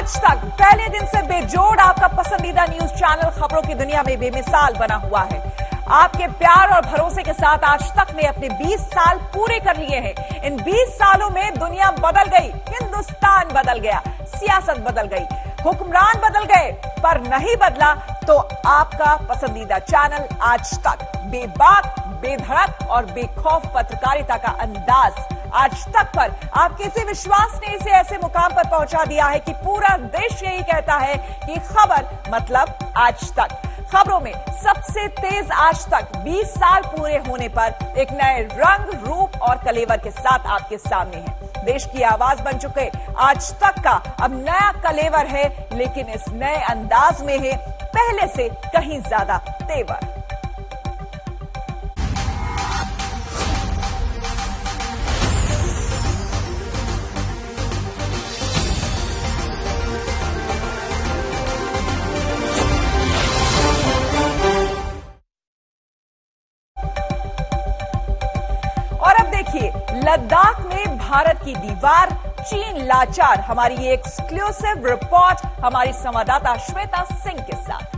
आज तक पहले दिन से बेजोड़ आपका पसंदीदा न्यूज चैनल खबरों की दुनिया में बेमिसाल बना हुआ है। आपके प्यार और भरोसे के साथ आज तक ने अपने 20 साल पूरे कर लिए हैं। इन 20 सालों में दुनिया बदल गई, हिंदुस्तान बदल गया, सियासत बदल गई, हुक्मरान बदल गए, पर नहीं बदला तो आपका पसंदीदा चैनल आज तक। बेबाक, बेधड़क और बेखौफ पत्रकारिता का अंदाज आज तक पर आपके इसी विश्वास ने इसे ऐसे मुकाम पर पहुंचा दिया है कि पूरा देश यही कहता है कि खबर मतलब आज तक। खबरों में सबसे तेज आज तक 20 साल पूरे होने पर एक नए रंग, रूप और कलेवर के साथ आपके सामने है। देश की आवाज बन चुके आज तक का अब नया कलेवर है, लेकिन इस नए अंदाज में है पहले से कहीं ज्यादा तेवर। लद्दाख में भारत की दीवार, चीन लाचार। हमारी ये एक्सक्लूसिव रिपोर्ट हमारी संवाददाता श्वेता सिंह के साथ।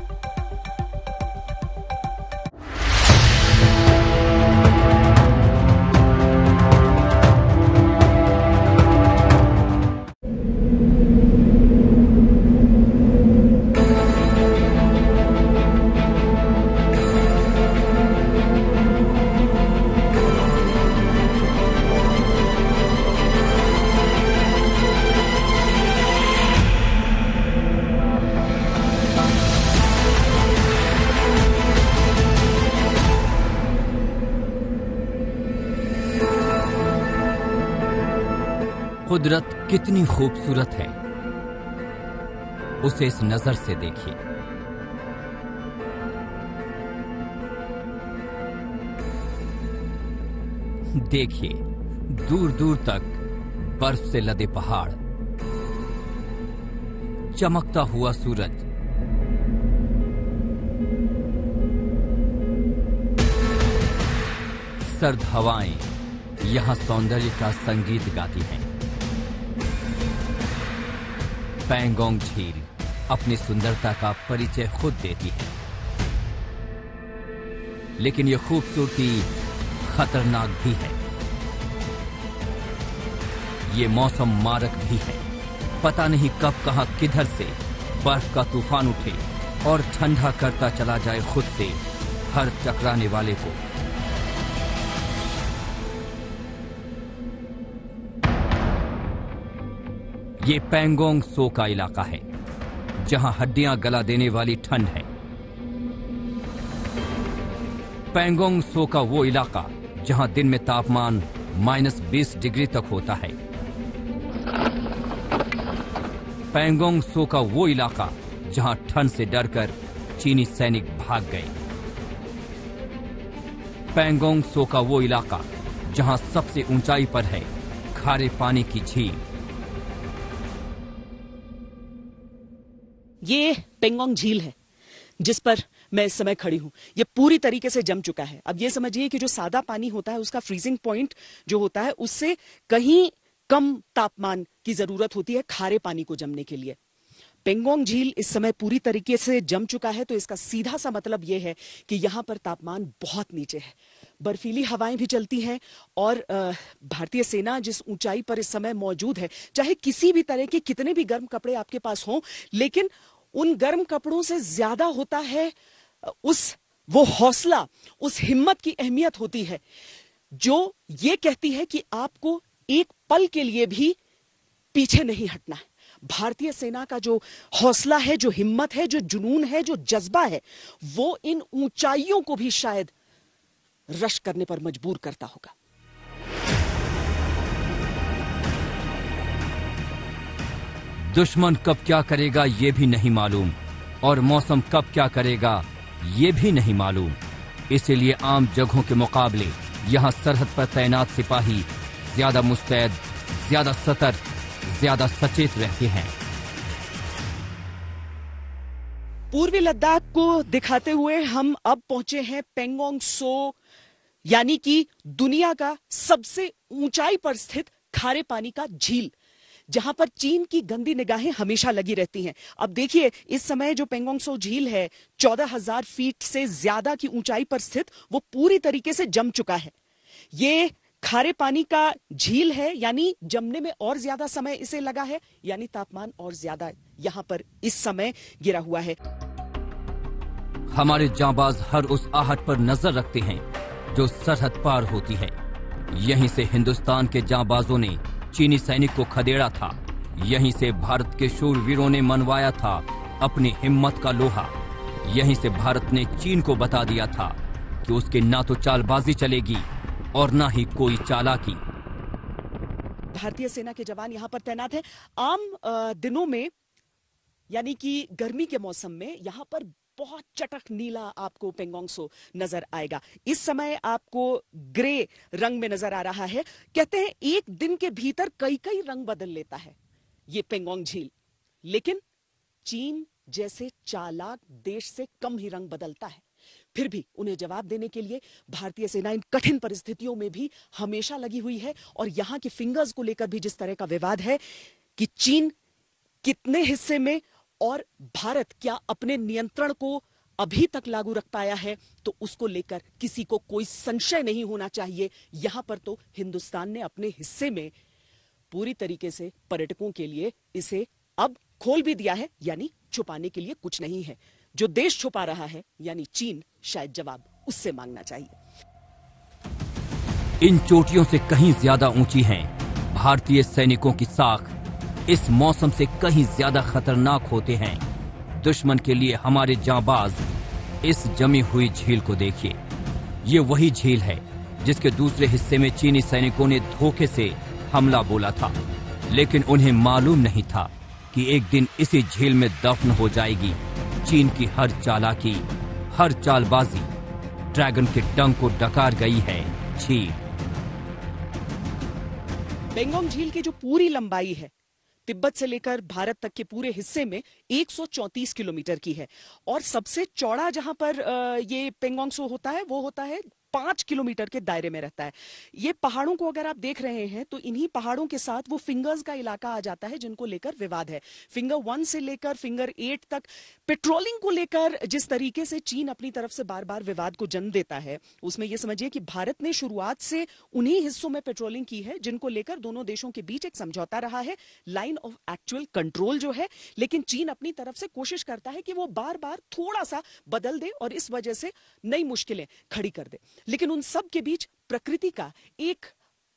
कुदरत कितनी खूबसूरत है, उसे इस नजर से देखिए। देखिए दूर दूर तक बर्फ से लदे पहाड़, चमकता हुआ सूरज, सर्द हवाएं यहां सौंदर्य का संगीत गाती हैं। पैंगोंग झील अपनी सुंदरता का परिचय खुद देती है, लेकिन यह खूबसूरती खतरनाक भी है। ये मौसम मारक भी है। पता नहीं कब कहां किधर से बर्फ का तूफान उठे और ठंडा करता चला जाए खुद से हर टकराने वाले को। ये पैंगोंग सो का इलाका है, जहां हड्डियां गला देने वाली ठंड है। पैंगोंग सो का वो इलाका जहां दिन में तापमान -20 डिग्री तक होता है। पैंगोंग सो का वो इलाका जहां ठंड से डरकर चीनी सैनिक भाग गए। पैंगोंग सो का वो इलाका जहां सबसे ऊंचाई पर है खारे पानी की झील। ये पेंगोंग झील है जिस पर मैं इस समय खड़ी हूं। ये पूरी तरीके से जम चुका है। अब ये समझिए कि जो सादा पानी होता है उसका फ्रीजिंग पॉइंट जो होता है उससे कहीं कम तापमान की जरूरत होती है खारे पानी को जमने के लिए। पेंगोंग झील इस समय पूरी तरीके से जम चुका है, तो इसका सीधा सा मतलब यह है कि यहां पर तापमान बहुत नीचे है। बर्फीली हवाएं भी चलती हैं और भारतीय सेना जिस ऊंचाई पर इस समय मौजूद है, चाहे किसी भी तरह के कितने भी गर्म कपड़े आपके पास हों, लेकिन उन गर्म कपड़ों से ज्यादा होता है वो हौसला, उस हिम्मत की अहमियत होती है जो ये कहती है कि आपको एक पल के लिए भी पीछे नहीं हटना है। भारतीय सेना का जो हौसला है, जो हिम्मत है, जो जुनून है, जो जज्बा है, वो इन ऊंचाइयों को भी शायद रश करने पर मजबूर करता होगा। दुश्मन कब क्या करेगा ये भी नहीं मालूम, और मौसम कब क्या करेगा ये भी नहीं मालूम। इसीलिए आम जगहों के मुकाबले यहां सरहद पर तैनात सिपाही ज्यादा मुस्तैद, ज्यादा सतर्क, ज्यादा सचेत रहते हैं। पूर्वी लद्दाख को दिखाते हुए हम अब पहुंचे हैं पेंगोंग सो, यानी कि दुनिया का सबसे ऊंचाई पर स्थित खारे पानी का झील, जहां पर चीन की गंदी निगाहें हमेशा लगी रहती हैं। अब देखिए, इस समय जो पेंगोंग सो झील है 14,000 फीट से ज्यादा की ऊंचाई पर स्थित, वो पूरी तरीके से जम चुका है। ये खारे पानी का झील है, यानी जमने में और ज्यादा समय इसे लगा है, यानी तापमान और ज्यादा यहां पर इस समय गिरा हुआ है। हमारे जांबाज हर उस आहट पर नजर रखते हैं जो सरहद पार होती है। यहीं से हिंदुस्तान के जांबाजों ने चीनी सैनिक को खदेड़ा था। यहीं से भारत के शूरवीरों ने मनवाया था अपनी हिम्मत का लोहा। यहीं से भारत ने चीन को बता दिया था कि उसके ना तो चालबाजी चलेगी और ना ही कोई चालाकी। भारतीय सेना के जवान यहां पर तैनात हैं। आम दिनों में, यानी कि गर्मी के मौसम में, यहां पर बहुत चटक नीला आपको पेंगोंग सो नजर आएगा। इस समय आपको ग्रे रंग में नजर आ रहा है। कहते हैं एक दिन के भीतर कई कई रंग बदल लेता है ये पेंगोंग झील, लेकिन चीन जैसे चालाक देश से कम ही रंग बदलता है। फिर भी उन्हें जवाब देने के लिए भारतीय सेना इन कठिन परिस्थितियों में भी हमेशा लगी हुई है। और यहां के फिंगर्स को लेकर भी जिस तरह का विवाद है कि चीन कितने हिस्से में और भारत क्या अपने नियंत्रण को अभी तक लागू रख पाया है, तो उसको लेकर किसी को कोई संशय नहीं होना चाहिए। यहां पर तो हिंदुस्तान ने अपने हिस्से में पूरी तरीके से पर्यटकों के लिए इसे अब खोल भी दिया है, यानी छुपाने के लिए कुछ नहीं है। जो देश छुपा रहा है, यानी चीन, शायद जवाब उससे मांगना चाहिए। इन चोटियों से कहीं ज्यादा ऊंची हैं भारतीय सैनिकों की साख। इस मौसम से कहीं ज्यादा खतरनाक होते हैं दुश्मन के लिए हमारे जांबाज। इस जमी हुई झील को देखिए। ये वही झील है जिसके दूसरे हिस्से में चीनी सैनिकों ने धोखे से हमला बोला था, लेकिन उन्हें मालूम नहीं था कि एक दिन इसी झील में दफन हो जाएगी चीन की हर चालाकी, हर चालबाजी। ड्रैगन के डंक को डकार गई है झील। पेंगोंग झील की जो पूरी लंबाई है तिब्बत से लेकर भारत तक के पूरे हिस्से में 134 किलोमीटर की है, और सबसे चौड़ा जहां पर ये पेंगोंग सो होता है वो होता है 5 किलोमीटर के दायरे में रहता है। ये पहाड़ों को अगर आप देख रहे हैं तो इन्हीं पहाड़ों के साथ वो फिंगर्स का इलाका आ जाता है जिनको लेकर विवाद है। फिंगर 1 से लेकर फिंगर 8 तक पेट्रोलिंग को लेकर जिस तरीके से चीन अपनी तरफ से बार बार विवाद को जन्म देता है, उसमें यह समझिए कि भारत ने शुरुआत से उन्हीं हिस्सों में पेट्रोलिंग की है जिनको लेकर दोनों देशों के बीच एक समझौता रहा है, लाइन ऑफ एक्चुअल कंट्रोल जो है। लेकिन चीन अपनी तरफ से कोशिश करता है कि वो बार बार थोड़ा सा बदल दे और इस वजह से नई मुश्किलें खड़ी कर दे। लेकिन उन सब के बीच प्रकृति का एक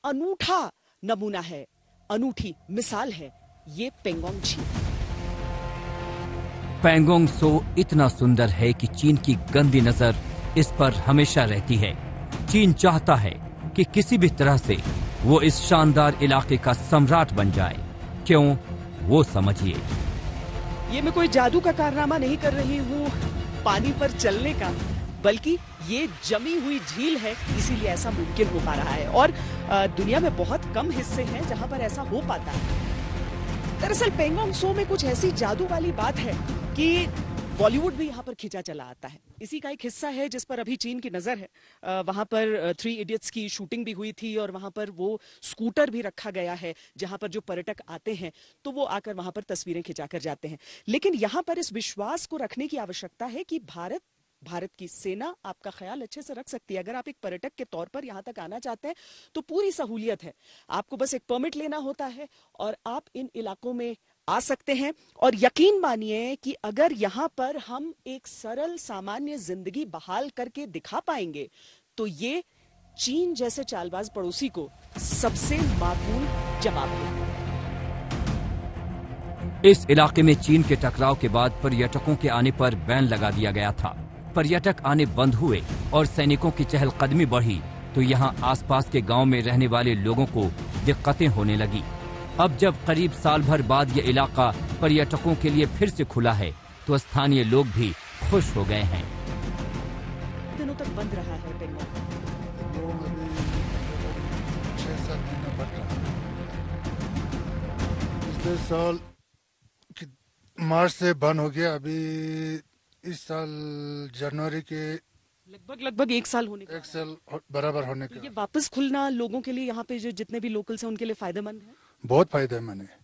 अनूठा नमूना है, अनूठी मिसाल है ये पेंगोंग झील। पेंगोंग सो इतना सुंदर है कि चीन की गंदी नजर इस पर हमेशा रहती है। चीन चाहता है कि किसी भी तरह से वो इस शानदार इलाके का सम्राट बन जाए। क्यों, वो समझिए। ये मैं कोई जादू का कारनामा नहीं कर रही हूँ पानी पर चलने का, बल्कि ये जमी हुई झील है, इसीलिए ऐसा मुमकिन हो पा रहा है। और दुनिया में बहुत कम हिस्से हैं जहां पर ऐसा हो पाता है। दरअसल पेंगोंग सो में कुछ ऐसी जादू वाली बात है कि बॉलीवुड भी यहाँ पर खिंचा चला आता है। इसी का एक हिस्सा है जिस पर अभी चीन की नजर है। वहां पर 3 इडियट्स की शूटिंग भी हुई थी और वहां पर वो स्कूटर भी रखा गया है जहां पर जो पर्यटक आते हैं तो वो आकर वहां पर तस्वीरें खिंचाकर जाते हैं। लेकिन यहाँ पर इस विश्वास को रखने की आवश्यकता है कि भारत की सेना आपका ख्याल अच्छे से रख सकती है। अगर आप एक पर्यटक के तौर पर यहां तक आना चाहते हैं तो पूरी सहूलियत है। आपको बस एक परमिट लेना होता है और आप इन इलाकों में आ सकते हैं। और यकीन मानिए कि अगर यहां पर हम एक सरल सामान्य जिंदगी बहाल करके दिखा पाएंगे तो ये चीन जैसे चालबाज पड़ोसी को सबसे माकूल जवाब है। इस इलाके में चीन के टकराव के बाद पर्यटकों के आने पर बैन लगा दिया गया था। पर्यटक आने बंद हुए और सैनिकों की चहलकदमी बढ़ी तो यहाँ आसपास के गांव में रहने वाले लोगों को दिक्कतें होने लगी। अब जब करीब साल भर बाद ये इलाका पर्यटकों के लिए फिर से खुला है तो स्थानीय लोग भी खुश हो गए हैं। दिनों तक बंद रहा है पेंगोंग। 6-7 दिन बंद रहा। पिछले साल मार्च से बंद हो गया। अभी इस साल जनवरी के लगभग 1 साल होने का, 1 साल बराबर होने तो का। ये वापस खुलना लोगों के लिए, यहाँ पे जो जितने भी लोकल्स हैं उनके लिए फायदेमंद है। बहुत फायदेमंद है।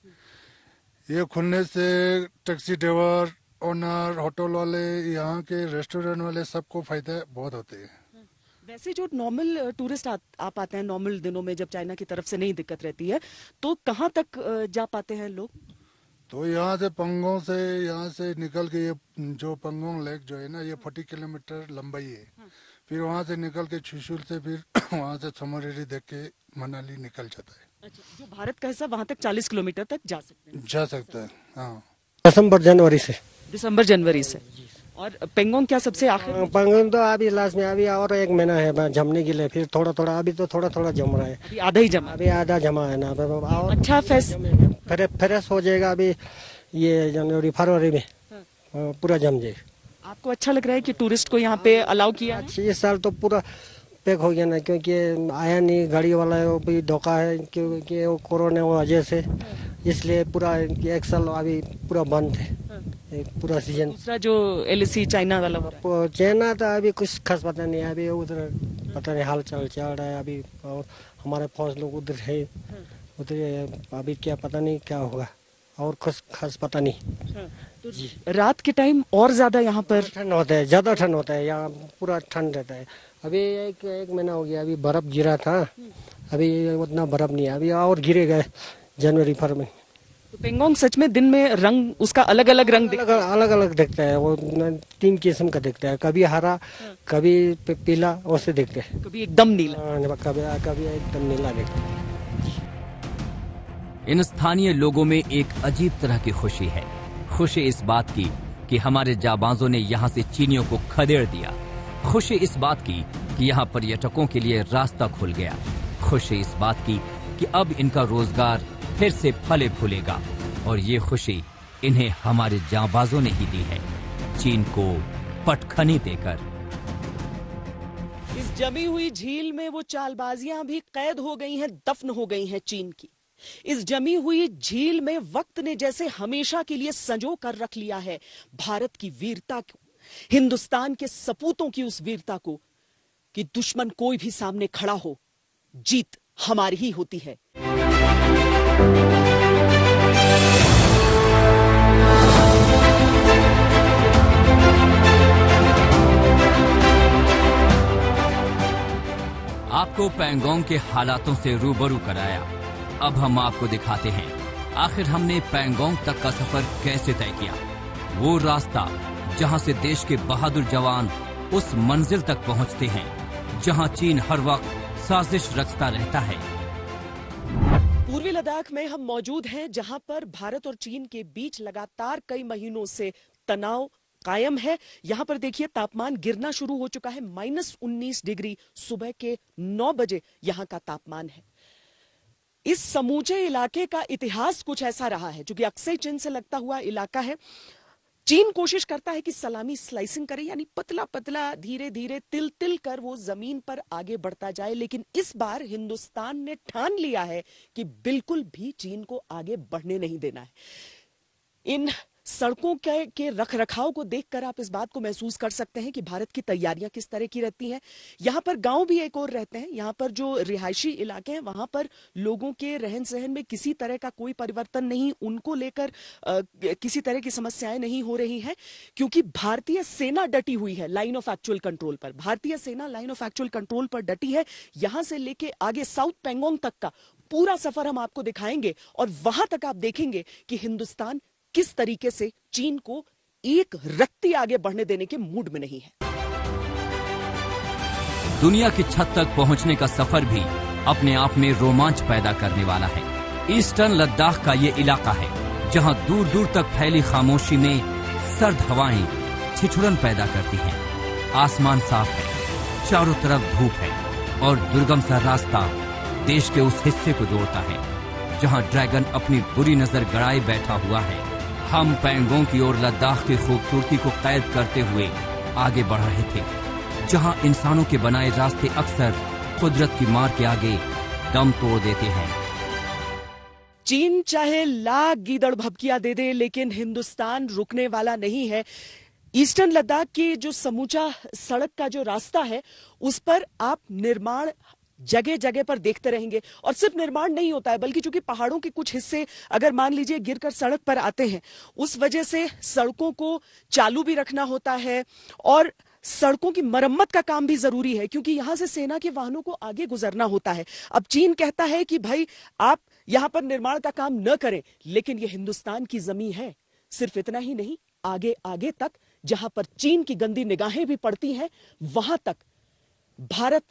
ये खुलने से टैक्सी ड्राइवर, ओनर, होटल वाले, यहाँ के रेस्टोरेंट वाले सबको फायदा बहुत होते हैं। वैसे जो नॉर्मल टूरिस्ट आप आते हैं नॉर्मल दिनों में, जब चाइना की तरफ से नहीं दिक्कत रहती है, तो कहाँ तक जा पाते हैं लोग? तो यहाँ से पंगोंग से, यहाँ से निकल के, ये जो पंगोंग लेक जो है ना, ये 40 किलोमीटर लंबाई है। फिर वहाँ से निकल के चुशुल से फिर वहाँ से समरेरी देख के मनाली निकल जाता है। अच्छा, जो भारत का हिस्सा वहाँ तक 40 किलोमीटर तक जा सकते हैं। हाँ, दिसंबर जनवरी से। और पेंगोंग क्या सबसे आखिर? पेंगोंग तो अभी लास्ट में, अभी और 1 महीना है जमने के लिए, फिर थोड़ा थोड़ा, अभी तो थोड़ा थोड़ा जम रहा है। अभी आधा ही जमा? अभी आधा जमा है ना। और अच्छा, फ्रेश हो जाएगा अभी ये जनवरी फरवरी में पूरा जम जाएगा। आपको अच्छा लग रहा है कि टूरिस्ट को यहाँ पे अलाउ किया है? इस साल तो पूरा पैक हो गया ना, क्योंकि आया नहीं गाड़ी वाला, वो भी धोखा है क्योंकि वो कोरोना वजह से, इसलिए पूरा 1 साल अभी पूरा बंद है पूरा सीजन। दूसरा जो LAC चाइना वाला चाइना तो अभी कुछ खास पता नहीं है, अभी उधर पता नहीं हाल चाल चल रहा है अभी, और हमारे फौज लोग उधर है, उधर अभी क्या पता नहीं क्या होगा, और कुछ खास पता नहीं। तो रात के टाइम और ज्यादा यहाँ पर ठंड होता है, ज्यादा ठंड होता है यहाँ, पूरा ठंड रहता है। अभी एक महीना हो गया, अभी बर्फ गिरा था, अभी उतना बर्फ नहीं है, अभी और गिरेगा जनवरी फरवरी में। तो पेंगोंग सच में दिन में रंग उसका अलग अलग रंग अलग अलग दिखता है, वो 3 किस्म का दिखता है, कभी हरा, कभी पीला, वैसे दिखते हैं, कभी एकदम नीला, कभी एकदम नीला दिखता है। इन स्थानीय लोगों में एक अजीब तरह की खुशी है। खुशी इस बात की कि हमारे जाबाजों ने यहाँ से चीनियों को खदेड़ दिया। खुशी इस बात की कि यहाँ पर्यटकों के लिए रास्ता खुल गया। खुशी इस बात की कि अब इनका रोजगार फिर से फले फूलेगा, और ये खुशी इन्हें हमारे जाबाजों ने ही दी है, चीन को पटखनी देकर। इस जमी हुई झील में वो चालबाजियां भी कैद हो गई हैं, दफन हो गई हैं चीन की। इस जमी हुई झील में वक्त ने जैसे हमेशा के लिए संजो कर रख लिया है भारत की वीरता को, हिंदुस्तान के सपूतों की उस वीरता को, कि दुश्मन कोई भी सामने खड़ा हो, जीत हमारी ही होती है। आपको पैंगोंग के हालातों से रूबरू कराया। अब हम आपको दिखाते हैं आखिर हमने पैंगोंग तक का सफर कैसे तय किया। वो रास्ता जहां से देश के बहादुर जवान उस मंजिल तक पहुंचते हैं जहां चीन हर वक्त साजिश रचता रहता है। पूर्वी लद्दाख में हम मौजूद हैं, जहां पर भारत और चीन के बीच लगातार कई महीनों से तनाव कायम है। यहां पर देखिए तापमान गिरना शुरू हो चुका है, -19 डिग्री सुबह के 9 बजे यहां का तापमान है। इस समूचे इलाके का इतिहास कुछ ऐसा रहा है, जो कि अक्सर चीन से लगता हुआ इलाका है। चीन कोशिश करता है कि सलामी स्लाइसिंग करे, यानी पतला पतला धीरे धीरे तिल तिल कर वो जमीन पर आगे बढ़ता जाए, लेकिन इस बार हिंदुस्तान ने ठान लिया है कि बिल्कुल भी चीन को आगे बढ़ने नहीं देना है। इन सड़कों के रखरखाव को देखकर आप इस बात को महसूस कर सकते हैं कि भारत की तैयारियां किस तरह की रहती हैं। यहां पर गांव भी एक और रहते हैं, यहां पर जो रिहायशी इलाके हैं वहां पर लोगों के रहन सहन में किसी तरह का कोई परिवर्तन नहीं, उनको लेकर किसी तरह की समस्याएं नहीं हो रही हैं, क्योंकि भारतीय सेना डटी हुई है लाइन ऑफ एक्चुअल कंट्रोल पर। भारतीय सेना लाइन ऑफ एक्चुअल कंट्रोल पर डटी है। यहां से लेके आगे साउथ पैंगोंग तक का पूरा सफर हम आपको दिखाएंगे, और वहां तक आप देखेंगे कि हिंदुस्तान किस तरीके से चीन को एक रत्ती आगे बढ़ने देने के मूड में नहीं है। दुनिया की छत तक पहुंचने का सफर भी अपने आप में रोमांच पैदा करने वाला है। ईस्टर्न लद्दाख का ये इलाका है जहां दूर दूर तक फैली खामोशी में सर्द हवाएं ठिठुरन पैदा करती हैं। आसमान साफ है, चारों तरफ धूप है, और दुर्गम सा रास्ता देश के उस हिस्से को जोड़ता है जहां ड्रैगन अपनी बुरी नजर गड़ाए बैठा हुआ है। हम पैंगोंग की ओर लद्दाख की खूबसूरती को कैद करते हुए आगे बढ़ रहे थे, जहां इंसानों के बनाए रास्ते अक्सर कुदरत की मार के आगे दम तोड़ देते हैं। चीन चाहे लाख गीदड़ भभकिया दे दे, लेकिन हिंदुस्तान रुकने वाला नहीं है। ईस्टर्न लद्दाख की जो समूचा सड़क का जो रास्ता है, उस पर आप निर्माण जगह जगह पर देखते रहेंगे। और सिर्फ निर्माण नहीं होता है, बल्कि चूंकि पहाड़ों के कुछ हिस्से अगर मान लीजिए गिरकर सड़क पर आते हैं, उस वजह से सड़कों को चालू भी रखना होता है और सड़कों की मरम्मत का काम भी जरूरी है, क्योंकि यहां से सेना के वाहनों को आगे गुजरना होता है। अब चीन कहता है कि भाई आप यहां पर निर्माण का काम न करें, लेकिन यह हिंदुस्तान की जमीन है। सिर्फ इतना ही नहीं, आगे आगे तक जहां पर चीन की गंदी निगाहें भी पड़ती हैं, वहां तक भारत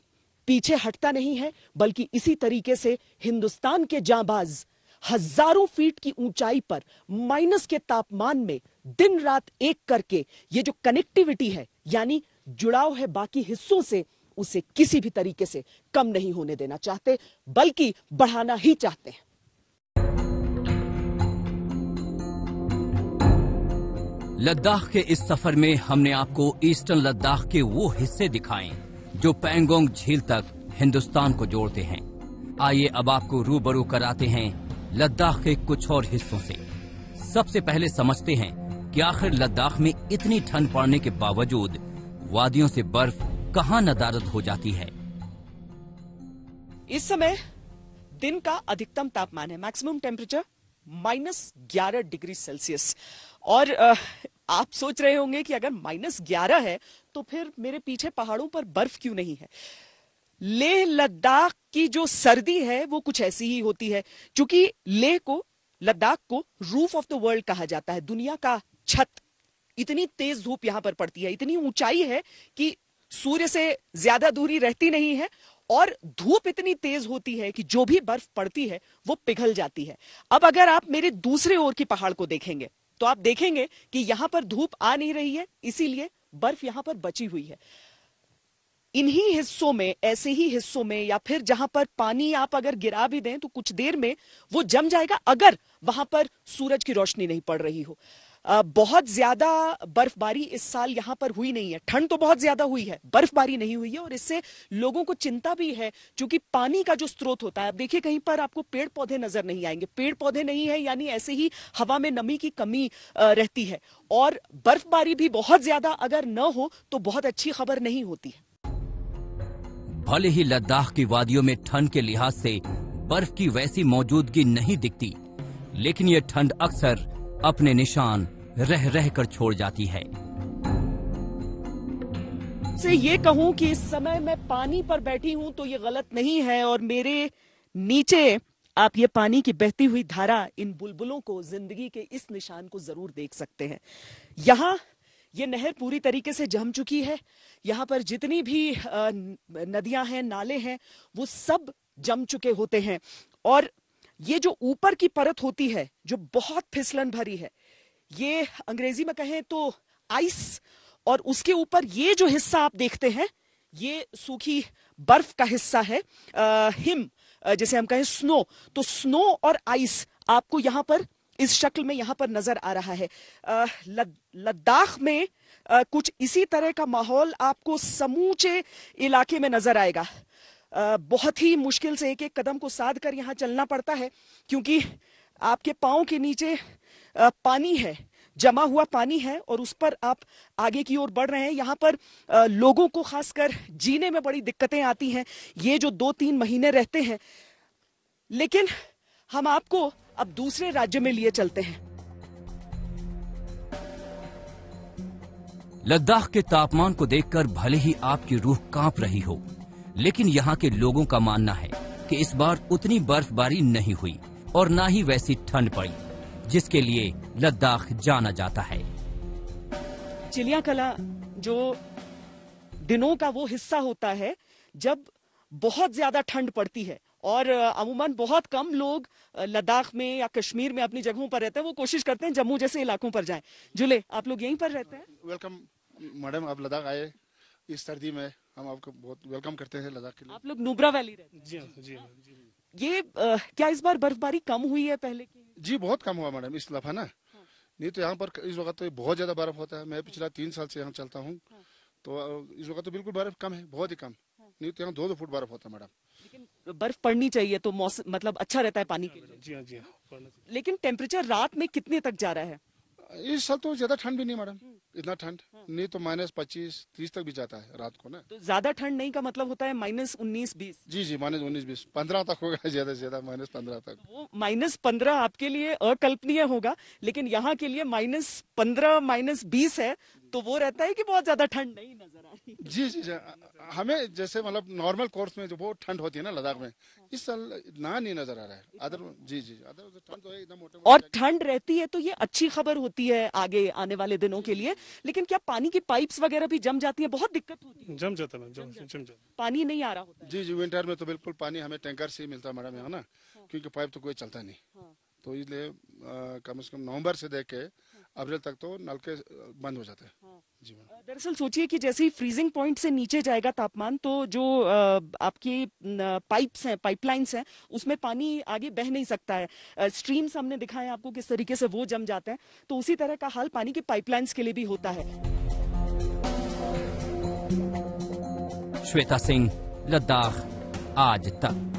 पीछे हटता नहीं है, बल्कि इसी तरीके से हिंदुस्तान के जांबाज हजारों फीट की ऊंचाई पर माइनस के तापमान में दिन रात एक करके ये जो कनेक्टिविटी है, यानी जुड़ाव है बाकी हिस्सों से, उसे किसी भी तरीके से कम नहीं होने देना चाहते, बल्कि बढ़ाना ही चाहते हैं। लद्दाख के इस सफर में हमने आपको ईस्टर्न लद्दाख के वो हिस्से दिखाए जो पैंगोंग झील तक हिंदुस्तान को जोड़ते हैं। आइए अब आपको रूबरू कराते हैं लद्दाख के कुछ और हिस्सों से। सबसे पहले समझते हैं कि आखिर लद्दाख में इतनी ठंड पड़ने के बावजूद वादियों से बर्फ कहां नदारद हो जाती है। इस समय दिन का अधिकतम तापमान है, मैक्सिमम टेम्परेचर -11 डिग्री सेल्सियस। और आप सोच रहे होंगे कि अगर -11 है तो फिर मेरे पीछे पहाड़ों पर बर्फ क्यों नहीं है। लेह लद्दाख की जो सर्दी है वो कुछ ऐसी ही होती है, क्योंकि लद्दाख को रूफ ऑफ द वर्ल्ड कहा जाता है, दुनिया का छत। इतनी तेज धूप यहां पर पड़ती है, इतनी ऊंचाई है कि सूर्य से ज्यादा दूरी रहती नहीं है, और धूप इतनी तेज होती है कि जो भी बर्फ पड़ती है वो पिघल जाती है। अब अगर आप मेरे दूसरे ओर की पहाड़ को देखेंगे तो आप देखेंगे कि यहां पर धूप आ नहीं रही है, इसीलिए बर्फ यहां पर बची हुई है। इन्हीं हिस्सों में, ऐसे ही हिस्सों में, या फिर जहां पर पानी आप अगर गिरा भी दें तो कुछ देर में वो जम जाएगा, अगर वहां पर सूरज की रोशनी नहीं पड़ रही हो। बहुत ज्यादा बर्फबारी इस साल यहां पर हुई नहीं है। ठंड तो बहुत ज्यादा हुई है, बर्फबारी नहीं हुई है, और इससे लोगों को चिंता भी है, क्योंकि पानी का जो स्रोत होता है, अब देखिए कहीं पर आपको पेड़ पौधे नजर नहीं आएंगे। पेड़ पौधे नहीं है यानी ऐसे ही हवा में नमी की कमी रहती है, और बर्फबारी भी बहुत ज्यादा अगर न हो तो बहुत अच्छी खबर नहीं होती है। भले ही लद्दाख की वादियों में ठंड के लिहाज से बर्फ की वैसी मौजूदगी नहीं दिखती, लेकिन यह ठंड अक्सर अपने निशान रह रह कर छोड़ जाती है। से ये कहूं कि इस समय मैं पानी पर बैठी हूं तो ये गलत नहीं है, और मेरे नीचे आप ये पानी की बहती हुई धारा, इन बुलबुलों को, जिंदगी के इस निशान को जरूर देख सकते हैं। यहां ये नहर पूरी तरीके से जम चुकी है। यहां पर जितनी भी नदियां हैं, नाले हैं, वो सब जम चुके होते हैं, और ये जो ऊपर की परत होती है जो बहुत फिसलन भरी है, ये अंग्रेजी में कहें तो आइस, और उसके ऊपर ये जो हिस्सा आप देखते हैं ये सूखी बर्फ का हिस्सा है, हिम जैसे हम कहें स्नो। तो स्नो और आइस आपको यहां पर इस शक्ल में यहां पर नजर आ रहा है। लद्दाख में कुछ इसी तरह का माहौल आपको समूचे इलाके में नजर आएगा। बहुत ही मुश्किल से एक एक कदम को साध कर यहां चलना पड़ता है, क्योंकि आपके पांव के नीचे पानी है, जमा हुआ पानी है, और उस पर आप आगे की ओर बढ़ रहे हैं। यहां पर लोगों को खासकर जीने में बड़ी दिक्कतें आती हैं, ये जो 2-3 महीने रहते हैं। लेकिन हम आपको अब दूसरे राज्य में लिए चलते हैं। लद्दाख के तापमान को देखकर भले ही आपकी रूह कांप रही हो, लेकिन यहाँ के लोगों का मानना है कि इस बार उतनी बर्फबारी नहीं हुई और ना ही वैसी ठंड पड़ी जिसके लिए लद्दाख जाना जाता है। चिलियाकला जो दिनों का वो हिस्सा होता है जब बहुत ज्यादा ठंड पड़ती है, और अमूमन बहुत कम लोग लद्दाख में या कश्मीर में अपनी जगहों पर रहते हैं। वो कोशिश करते हैं जम्मू जैसे इलाकों पर जाएं। जुले, आप लोग यहीं पर रहते हैं? वेलकम मैडम, आप लद्दाख आए इस सर्दी में, हम आपको बहुत वेलकम करते हैं लद्दाख के लिए। आप लोग नुब्रा वैली रहते हैं? जी। ये क्या इस बार बर्फबारी कम हुई है पहले की? जी बहुत कम हुआ मैडम इस दफा ना। नहीं तो यहाँ पर इस वक्त तो बहुत ज्यादा बर्फ होता है। मैं पिछला 3 साल से यहाँ चलता हूँ, तो इस वक्त तो बिल्कुल बर्फ कम है, बहुत ही कम। नहीं तो यहाँ 2-2 फुट बर्फ होता है मैडम। लेकिन बर्फ पड़नी चाहिए तो मौसम मतलब अच्छा रहता है पानी के लिए। जी। लेकिन टेम्परेचर रात में कितने तक जा रहा है? इस साल तो ज्यादा ठंड भी नहीं मैडम, इतना ठंड नहीं तो -25-30 तक भी जाता है रात को ना। तो ज्यादा ठंड नहीं का मतलब होता है -19-20। जी जी, -19-20 15 तक होगा, ज्यादा से ज्यादा -15 तक। वो -15 आपके लिए अकल्पनीय होगा, लेकिन यहाँ के लिए -15 -20 है, तो वो रहता है कि बहुत ज्यादा ठंड नहीं नजर आ रही। जी जी, हमें जैसे मतलब नॉर्मल कोर्स में जो बहुत ठंड होती है ना लद्दाख में, इस साल ना नहीं नजर आ रहा है। अदर जी जी, अदर ठंड तो है एकदम मोटे। और ठंड रहती है तो ये अच्छी खबर होती है आगे आने वाले दिनों के लिए, लेकिन क्या पानी की पाइप्स वगैरह भी जम जाती है? बहुत दिक्कत होती है। जम जाता है, जम जाता, पानी नहीं आ रहा होता है। जी जी, विंटर में तो बिल्कुल पानी हमें टैंकर से ही मिलता है मैडम यहाँ ना, क्योंकि पाइप तो कोई चलता नहीं। तो इसलिए कम से कम नवंबर से देख के अप्रैल तक तो नलके बंद हो जाते हैं। जी मैम। दरअसल सोचिए कि जैसे ही फ्रीजिंग पॉइंट से नीचे जाएगा तापमान, तो जो आपकी पाइप्स हैं, पाइपलाइंस हैं, उसमें पानी आगे बह नहीं सकता है। स्ट्रीम्स हमने दिखाए आपको किस तरीके से वो जम जाते हैं, तो उसी तरह का हाल पानी की पाइपलाइंस के लिए भी होता है। श्वेता सिंह, लद्दाख आज तक।